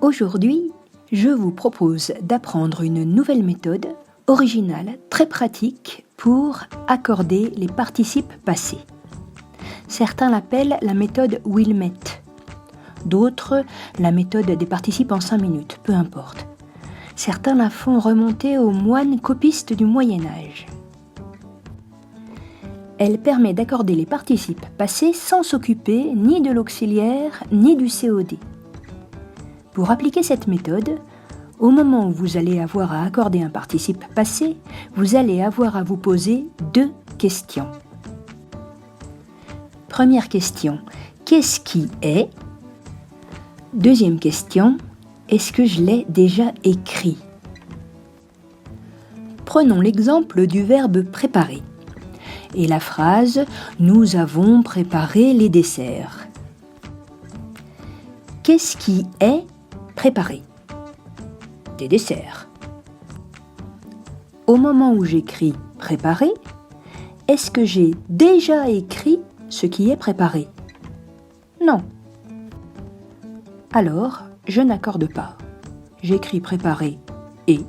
Aujourd'hui, je vous propose d'apprendre une nouvelle méthode originale, très pratique pour accorder les participes passés. Certains l'appellent la méthode Wilmette, d'autres la méthode des participes en 5 minutes, peu importe. Certains la font remonter aux moines copistes du Moyen-Âge. Elle permet d'accorder les participes passés sans s'occuper ni de l'auxiliaire ni du COD. Pour appliquer cette méthode, au moment où vous allez avoir à accorder un participe passé, vous allez avoir à vous poser 2 questions. Première question, qu'est-ce qui est ? Deuxième question, est-ce que je l'ai déjà écrit ? Prenons l'exemple du verbe préparer et la phrase « Nous avons préparé les desserts ». Qu'est-ce qui est préparé ? Des desserts. Au moment où j'écris « préparer », est-ce que j'ai déjà écrit ce qui est préparé ? Non. Alors, je n'accorde pas. J'écris « préparer » et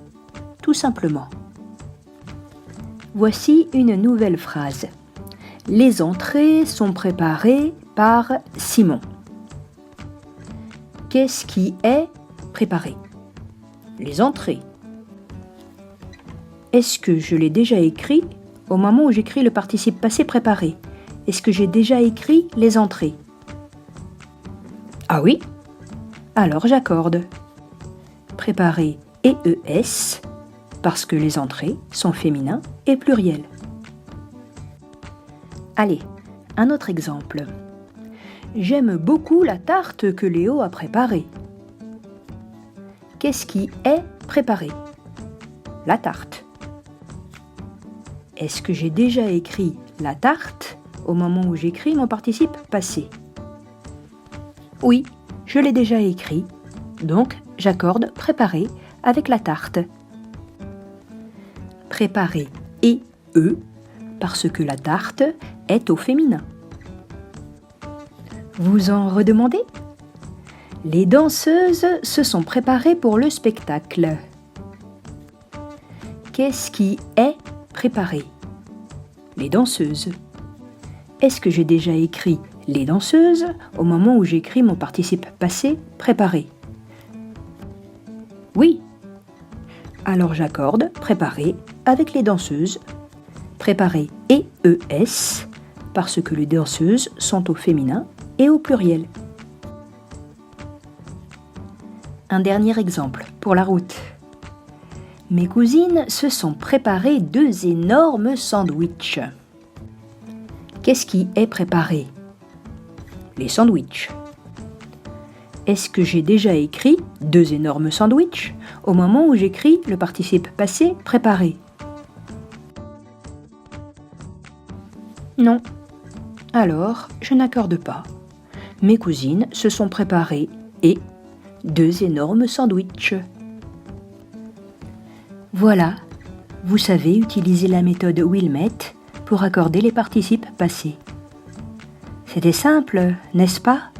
tout simplement. Voici une nouvelle phrase. Les entrées sont préparées par Simon. Qu'est-ce qui est préparé ? Les entrées. Est-ce que je l'ai déjà écrit au moment où j'écris le participe passé préparé ? Est-ce que j'ai déjà écrit les entrées ? Ah oui ? Alors j'accorde. Préparer ES parce que les entrées sont féminins et pluriels. Allez, un autre exemple. J'aime beaucoup la tarte que Léo a préparée. Qu'est-ce qui est préparé ? La tarte. Est-ce que j'ai déjà écrit la tarte au moment où j'écris mon participe passé ? Oui, je l'ai déjà écrit, donc j'accorde préparer avec la tarte. Préparer parce que la tarte est au féminin. Vous en redemandez ? Les danseuses se sont préparées pour le spectacle. Qu'est-ce qui est préparé ? Les danseuses. Est-ce que j'ai déjà écrit les danseuses au moment où j'écris mon participe passé préparé ? Oui. Alors j'accorde préparer avec les danseuses. Préparer ES parce que les danseuses sont au féminin et au pluriel. Un dernier exemple pour la route. Mes cousines se sont préparées 2 énormes sandwichs. Qu'est-ce qui est préparé ? Les sandwichs. Est-ce que j'ai déjà écrit 2 énormes sandwichs au moment où j'écris le participe passé préparé ? Non. Alors, je n'accorde pas. Mes cousines se sont préparées 2 énormes sandwichs. Voilà, vous savez utiliser la méthode Wilmette pour accorder les participes passés. C'était simple, n'est-ce pas ?